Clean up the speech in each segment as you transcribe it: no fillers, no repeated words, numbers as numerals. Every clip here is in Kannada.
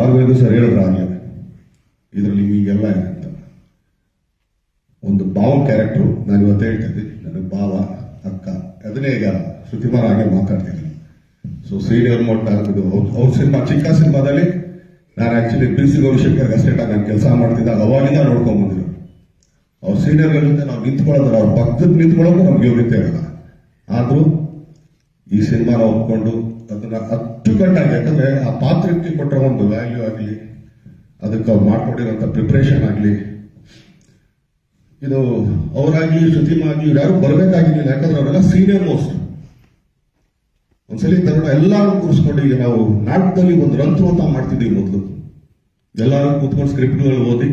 ರಾಘವೇಂದ್ರ ಸರ್ ಹೇಳಿದ್ರು ಆಗಲೇ ಇದರಲ್ಲಿ ಹೀಗೆಲ್ಲ ಇದೆ ಅಂತ. ಒಂದು ಭಾವ ಕ್ಯಾರೆಕ್ಟರ್ ನಾನು ಇವತ್ತು ಹೇಳ್ತಿದ್ದೆ, ನನಗೆ ಭಾವ ಅಕ್ಕ ಅದನ್ನೇ ಈಗ ಶ್ರುತಿಮಾರ್ ಹಾಗೆ ಮಾತಾಡ್ತಿದ್ದೀನಿ. ಸೊ ಸೀನಿಯರ್ ಮೋಟ್ ಅವ್ರ ಸಿನಿಮಾ ಚಿಕ್ಕ ಸಿನಿಮಾದಲ್ಲಿ ನಾನು ಆಕ್ಚುಲಿ ಪಿ ಸಿ ಗೌರಿಶಂಕರ್ ಅಸ್ಟೇಟಾಗಿ ನಾನು ಕೆಲಸ ಮಾಡ್ತಿದ್ದಾಗ ಅವಾಗಿಂದ ನೋಡ್ಕೊಂಡ್ ಬಂದಿದ್ರು. ಅವ್ರ ಸೀನಿಯರ್ಗಳ ಜೊತೆ ನಾವು ನಿಂತ್ಕೊಳ್ಳೋದ್ರ ಅವ್ರ ಪಕ್ಕದ ನಿಂತ್ಕೊಳ್ಳೋದು ನಮ್ಗೆ ಯೋಗ್ಯತೆ ಇರಲ್ಲ. ಆದ್ರೂ ಈ ಸಿನಿಮಾನ ಒಪ್ಕೊಂಡು ಅದನ್ನ ಅಚ್ಚುಕಟ್ಟಾಗಿ, ಯಾಕಂದ್ರೆ ಆ ಪಾತ್ರಕ್ಕೆ ಕೊಟ್ಟರೆ ಒಂದು ವ್ಯಾಲ್ಯೂ ಆಗಲಿ, ಅದಕ್ಕೆ ಅವ್ರು ಮಾಡ್ಕೊಂಡಿರೋಂಥ ಪ್ರಿಪ್ರೇಷನ್ ಆಗಲಿ, ಇದು ಅವರಾಗ್ಲಿ ಶ್ರುತಿಮಾ ಆಗ್ಲಿ ಯಾರು ಬರಬೇಕಾಗಿರ್ಲಿಲ್ಲ. ಯಾಕಂದ್ರೆ ಅವರೆಲ್ಲ ಸೀನಿಯರ್ ಮೋಸ್ಟ್. ಒಂದ್ಸಲಿ ತಗೊಂಡು ಎಲ್ಲಾರು ಕೂರಿಸ್ಕೊಂಡು, ಈಗ ನಾವು ನಾಟಕದಲ್ಲಿ ಒಂದು ರಂತು ಅಂತ ಮಾಡ್ತಿದ್ದೀವಿ ಮೊದಲು. ಎಲ್ಲಾರು ಕೂತ್ಕೊಂಡು ಸ್ಕ್ರಿಪ್ಟ್ಗಳು ಓದಿ,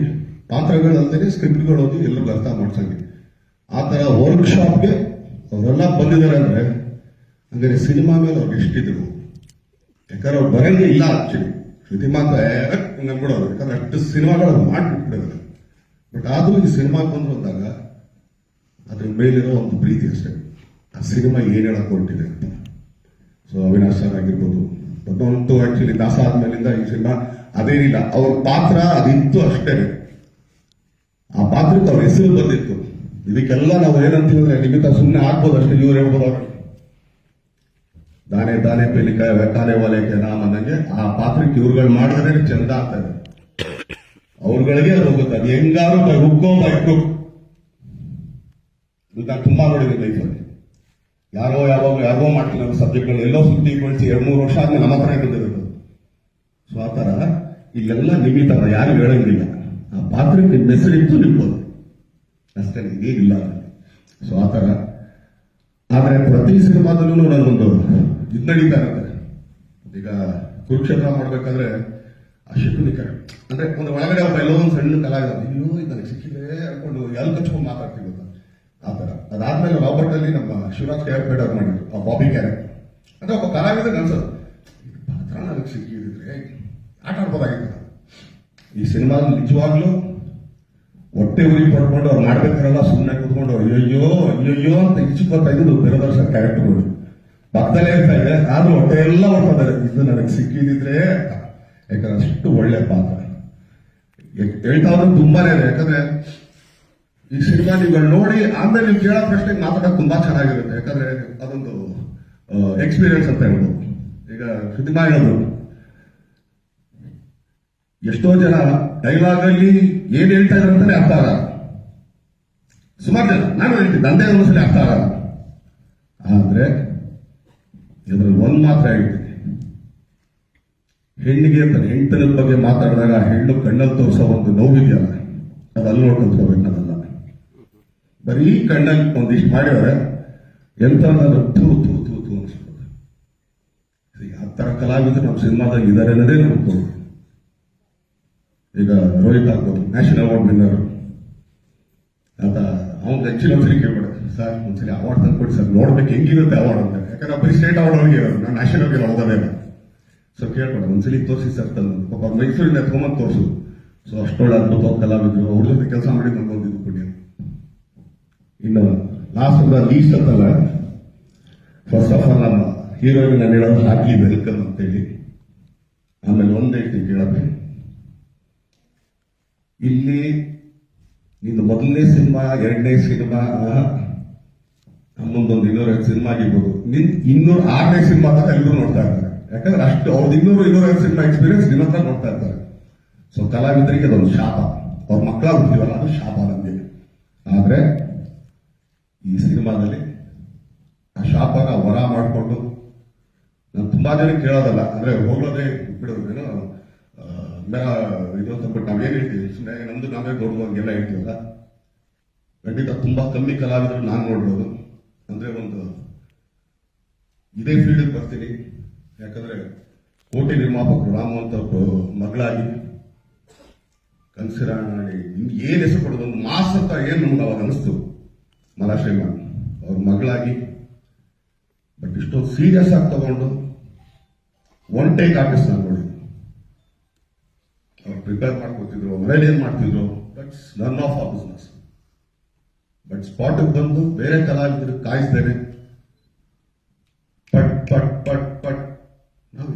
ಪಾತ್ರಗಳಲ್ಲದೆ ಸ್ಕ್ರಿಪ್ಟ್ಗಳು ಓದಿ ಎಲ್ಲರಿಗೂ ಅರ್ಥ ಮಾಡ್ಸಂಗೆ. ಆ ತರ ವರ್ಕ್ಶಾಪ್ಗೆ ಅವರೆಲ್ಲ ಬಂದಿದ್ದಾರೆ ಅಂದ್ರೆ ಹಂಗಾರೆ ಸಿನಿಮಾ ಮೇಲೆ ಅವ್ರಿಗೆ ಎಷ್ಟಿದ್ರು. ಯಾಕಂದ್ರೆ ಅವ್ರು ಬರಂಗೆ ಇಲ್ಲ ಆಕ್ಚುಲಿ. ಶ್ರುತಿಮಾ ಅಂತ ನನ್ಬಿಡೋದು, ಯಾಕಂದ್ರೆ ಅಷ್ಟು ಸಿನಿಮಾಗಳು ಮಾಡ್ಬಿಟ್ಬಿಡೋದು. ಬಟ್ ಆದ್ರೂ ಈ ಸಿನಿಮಾ ಬಂದು ಬಂದಾಗ ಅದ್ರ ಮೇಲಿರೋ ಒಂದು ಪ್ರೀತಿ ಅಷ್ಟೇ, ಆ ಸಿನಿಮಾ ಏನ್ ಹೇಳಕ್ ಹೊರಟಿದೆ ಅಂತ. ಸೊ ಅವಿನಾಶ್ ಸರ್ ಆಗಿರ್ಬೋದು, ಮತ್ತೊಂದು ಆಕ್ಚುಲಿ ದಾಸ ಆದ್ಮೇಲಿಂದ ಈ ಸಿನಿಮಾ ಅದೇನಿಲ್ಲ, ಅವ್ರ ಪಾತ್ರ ಅದಿತ್ತು ಅಷ್ಟೇ. ಆ ಪಾತ್ರಕ್ಕೆ ಅವ್ರ ಹೆಸರು ಬಂದಿತ್ತು. ಇದಕ್ಕೆಲ್ಲ ನಾವು ಏನಂತೀವಿ ನಿಮಿತ್ತ ಸುಮ್ಮನೆ ಆಗ್ಬೋದು ಅಷ್ಟೇ. ಇವ್ರು ಹೇಳ್ಬೋದು ದಾನೆ ದಾನೆ ಪೇಲಿಕಾಯ ಕಾಲೆ ವಾಲೆಕೆ ನಾಮ ಅನ್ನಂಗೆ ಆ ಪಾತ್ರಕ್ಕೆ ಇವ್ರುಗಳು ಮಾಡಿದ್ರೆ ಚಂದ ಆಗ್ತದೆ. ಅವ್ರಗಳಿಗೆ ಅದು ಹೋಗುತ್ತೆ. ಅದು ಹೆಂಗಾರು ಹುಕ್ಕೋ ಬೈಕು ನಾನು ತುಂಬಾ ನೋಡಿದ್ದೀನಿ ಲೈಫಲ್ಲಿ. ಯಾರೋ ಮಾಡ್ತೀನಿ ಅನ್ನೋ ಸಬ್ಜೆಕ್ಟ್ಗಳು ಎಲ್ಲೋ ಸುದ್ದಿ ಬಳಸಿ 2-3 ವರ್ಷ ಆದ್ಮೇಲೆ ನಮ್ಮ ಹತ್ರ ಬಂದಿರೋದು. ಸೊ ಆ ತರ ಇಲ್ಲೆಲ್ಲ ನಿಮಿತ್ತ ಯಾರು ಹೇಳಂಗಿಲ್ಲ. ಆ ಪಾತ್ರಕ್ಕೆ ಹೆಸರಿತ್ತು ನಿಲ್ಬೋದು ಅಷ್ಟೇ, ಇದೇನಿಲ್ಲ. ಸೊ ಆ ತರ. ಆದ್ರೆ ಪ್ರತಿ ಸಿನಿಮಾದಲ್ಲೂ ನನಗೊಂದು ಇದು ನಡೀತಾ ಇರುತ್ತೆ. ಈಗ ಕುರುಕ್ಷೇತ್ರ ಮಾಡ್ಬೇಕಾದ್ರೆ ಆ ಶಿಖುನಿಕ ಅಂದ್ರೆ ಒಂದು ಒಳಗಡೆ ಒಬ್ಬ ಎಲ್ಲೋ ಒಂದು ಸಣ್ಣ ಕಲಾವಿದ, ಅಯ್ಯೋ ನನಗೆ ಸಿಕ್ಕಿದೆ ಅನ್ಕೊಂಡು ಎಲ್ಲಿ ಕಚ್ಕೊಂಡು ಮಾತಾಡ್ತೀವಿ ಅಂತ. ಆ ತರ. ಅದಾದ್ಮೇಲೆ ರಾಬರ್ಟ್ ಅಲ್ಲಿ ನಮ್ಮ ಶಿವರಾಜ್ ಕೇರ್ಪೇಡ್ ಅವ್ರು ಮಾಡಿದ್ರು ಆ ಬಾಬಿ ಕ್ಯಾರೆಕ್ಟರ್. ಅಂದ್ರೆ ಒಬ್ಬ ಕಲಾವಿದ ಅನ್ಸೋದು, ಪಾತ್ರ ನನಗೆ ಸಿಕ್ಕಿದ್ರೆ ಆಟ ಆಡ್ಬೋದಾಗಿತ್ತು. ಈ ಸಿನಿಮಾದಲ್ಲಿ ನಿಜವಾಗ್ಲೂ ಹೊಟ್ಟೆ ಉರಿ ಪಡ್ಕೊಂಡು ಅವ್ರು ಮಾಡ್ಬೇಕಾರಲ್ಲ ಸುಮ್ಮನೆ ಕೂತ್ಕೊಂಡು ಅಯ್ಯೋ ಅಯ್ಯೋ ಅಂತ ಇಚ್ಚಿಕೊಳ್ತಾ ಇದ್ದು ಬೇರೆದವ್ರ ಸರ್ ಕ್ಯಾರೆಕ್ಟರ್ಗಳು ಪಕ್ಕದಲ್ಲೇ ಇರ್ತಾ ಇದೆ. ಆದ್ರೂ ಹೊಟ್ಟೆ ಎಲ್ಲ ಹೊಡ್ತಾರೆ, ಇದು ನನಗೆ ಸಿಕ್ಕಿದ್ರೆ. ಯಾಕಂದ್ರೆ ಅಷ್ಟು ಒಳ್ಳೆ ಪಾತ್ರ ಹೇಳ್ತಾ ತುಂಬಾನೇ ಇದೆ. ಯಾಕಂದ್ರೆ ಈ ಸಿನಿಮಾ ನೀವುಗಳು ನೋಡಿ ಆಮೇಲೆ ನೀವು ಕೇಳೋ ಪ್ರಶ್ನೆಗೆ ಮಾತಾಡೋಕೆ ತುಂಬಾ ಚೆನ್ನಾಗಿರುತ್ತೆ. ಯಾಕಂದ್ರೆ ಅದೊಂದು ಎಕ್ಸ್ಪೀರಿಯನ್ಸ್ ಅಂತ ಹೇಳ್ಬೋದು. ಈಗ ಶ್ರುತಿಮಾ ಹೇಳೋದು, ಎಷ್ಟೋ ಜನ ಡೈಲಾಗ್ ಅಲ್ಲಿ ಏನ್ ಹೇಳ್ತಾ ಇದ್ರು ಅಂತಾನೆ ಅರ್ಥ ಆಗಲ್ಲ. ಸುಮಾರು ಜನ ನಾನು ಹೇಳ್ತೀನಿ ನಂದೇ ಒಂದ್ಸಲಿ ಅರ್ಥ ಆಗಲ್ಲ. ಆದ್ರೆ ಇದ್ರಲ್ಲಿ ಒಂದ್ ಮಾತ್ರ ಹೇಳ್ತೀನಿ, ಹೆಣ್ಣಿಗೆ ಅಂತ ಹೆಣ್ತನದ ಬಗ್ಗೆ ಮಾತಾಡಿದಾಗ ಹೆಣ್ಣು ಕಣ್ಣಲ್ಲಿ ತೋರಿಸೋ ಒಂದು ನೋವಿದೆಯಲ್ಲ, ಅದು ಅಲ್ಲಿ ನೋಡ್ಕೊಳ್ಕೋಬೇಕು. ನಾವೆಲ್ಲ ಬರೀ ಕಣ್ಣಲ್ಲಿ ಒಂದಿಷ್ಟು ಮಾಡಿದ್ರೆ ಎಂತ ತೂ ತೂ ತೂ ತೂ ಅನ್ಸ್ಬೋದು. ಆ ತರ ಕಲಾವಿದರು ನಮ್ಮ ಸಿನಿಮಾದಾಗ ಇದಾರೆ ಅನ್ನೋದೇ ನೋಡ್ಬೋದು. ಈಗ ರೋಹಿತ್ ಆಗ್ಬೋದು, ನ್ಯಾಷನಲ್ ಅವಾರ್ಡ್ ವಿನ್ನರ್ ಆತ. ಅವ್ನು ಹೆಚ್ಚಿನ ಒಂದ್ಸಲಿ ಕೇಳ್ಬೇಡ ಸರ್, ಒಂದ್ಸಲಿ ಅವಾರ್ಡ್ ತಂದ್ಕೊಡಿ ಸರ್, ನೋಡ್ಬೇಕು ಹೆಂಗಿರುತ್ತೆ ಅವಾರ್ಡ್ ಅಂತ. ಯಾಕಂದ್ರೆ ಬರೀ ಸ್ಟೇಟ್ ಅವಾರ್ಡ್ ಅವ್ರಿಗೆ ಇರೋದು, ನಾನು ನ್ಯಾಷನಲ್ಗೆ ಹೋಗೋದೇ ಇಲ್ಲ. ಸೊ ಕೇಳ್ಬೇಡ ಒಂದ್ಸಲಿ ತೋರಿಸಿ ಸರ್ ತಂದು, ಪಾಪ ಮೈಸೂರಿಂದ ಎತ್ಕೊಂಬಂದು ತೋರಿಸು. ಸೊ ಅಷ್ಟೊಳ್ಳೆ ಅದ್ಭುತ ಕಲಾವಿದ್ರು, ಅವ್ರ ಜೊತೆ ಕೆಲಸ ಮಾಡಿ ಬಂದಿದ್ದು ಪುಣ್ಯ. ಇನ್ನು ಲಾಸ್ಟ್ ಲೀಸ್ಟ್ ಅಂತಲ್ಲ, ಫಸ್ಟ್ ಆಫ್ ಆಲ್ ನಮ್ಮ ಹೀರೋಯಿನ್ ನಾನು ಹೇಳೋದು ಹಾಕಿ ವೆಲ್ಕಮ್ ಅಂತೇಳಿ. ಆಮೇಲೆ ಒಂದ್ ಹೇಳ್ತೀನಿ ಕೇಳಕ್ಕೆ, ಇಲ್ಲಿ ನಿಂದು ಮೊದಲನೇ ಸಿನಿಮಾ, 2ನೇ ಸಿನಿಮಾ, ಹನ್ನೊಂದೊಂದು 205 ಸಿನಿಮಾ ಆಗಿರ್ಬೋದು, 206ನೇ ಸಿನಿಮಾ ಅಂತ ಎಲ್ಲರೂ ನೋಡ್ತಾ ಇರ್ತಾರೆ. ಯಾಕಂದ್ರೆ ಅಷ್ಟು ಅವ್ರದ್ದು 200-205 ಸಿನಿಮಾ ಎಕ್ಸ್ಪೀರಿಯನ್ಸ್ ನಿಮ್ಮ ಹತ್ರ ನೋಡ್ತಾ ಇರ್ತಾರೆ. ಸೊ ಕಲಾವಿದರಿಗೆ ಅದೊಂದು ಶಾಪ, ಅವ್ರ ಮಕ್ಕಳಾಗ್ಬಿಡ್ತೀವಲ್ಲ ಅದು ಶಾಪ ನಮಗೆ. ಆದ್ರೆ ಈ ಸಿನಿಮಾದಲ್ಲಿ ಆ ಶಾಪನ ವರ ಮಾಡಿಕೊಂಡು, ನಾನು ತುಂಬಾ ಜನ ಕೇಳೋದಲ್ಲ, ಅಂದ್ರೆ ಹೋಗೋದೇ ಬಿಡೋದೇನೋ ಇದು ಅಂತ ಬಿಟ್ಟು ನಾವೇನ್ ಹೇಳ್ತೀವಿ, ಸುಮ್ಮನೆ ನಮ್ದು ನಾವೇ ದೊಡ್ಡದು ಹಂಗೆಲ್ಲ ಹೇಳ್ತೀವಲ್ಲ. ಖಂಡಿತ ತುಂಬಾ ಕಮ್ಮಿ ಕಲಾವಿದರು ನಾನು ನೋಡ್ಬೋದು. ಅಂದ್ರೆ ಒಂದು ಇದೇ ಫೀಲ್ಡ್ ಬರ್ತೀನಿ. ಯಾಕಂದ್ರೆ ಕೋಟಿ ನಿರ್ಮಾಪಕರು ರಾಮು ಅಂತ ಮಗಳಾಗಿ ಕನ್ಸಿರಾಣ ಮಾಡಿ ಏನ್ ಹೆಸರು ಕೊಡೋದು, ಒಂದು ಮಾಸ್ ಅಂತ ಏನ್ ನಮ್ಗೆ ಅವಾಗ ಅನಿಸ್ತು ಮಲಾಶ್ರೀಮ ಅವ್ರ ಮಗಳಾಗಿ. ಬಟ್ ಇಷ್ಟೊಂದು ಸೀರಿಯಸ್ ಆಗಿ ತಗೊಂಡು ಒನ್ ಟೇಕ್ ಆರ್ಟಿಸ್ಟ್ ನಾನು ನೋಡಿ ಅವ್ರು ಪ್ರಿಪೇರ್ ಮಾಡ್ಕೊತಿದ್ರು, ಮನೇಲಿ ಏನ್ ಮಾಡ್ತಿದ್ರು, ಬಟ್ಸ್ ನನ್ ಆಫ್ ಆ ಬಿಸ್ನೆಸ್. ಬಟ್ ಸ್ಪಾಟ್ ಬಂದು ಬೇರೆ ಕಲಾವಿದರು ಕಾಯಿಸ್ತೇನೆ, ಪಟ್ ಪಟ್ ಪಟ್ ಪಟ್ ನಾವು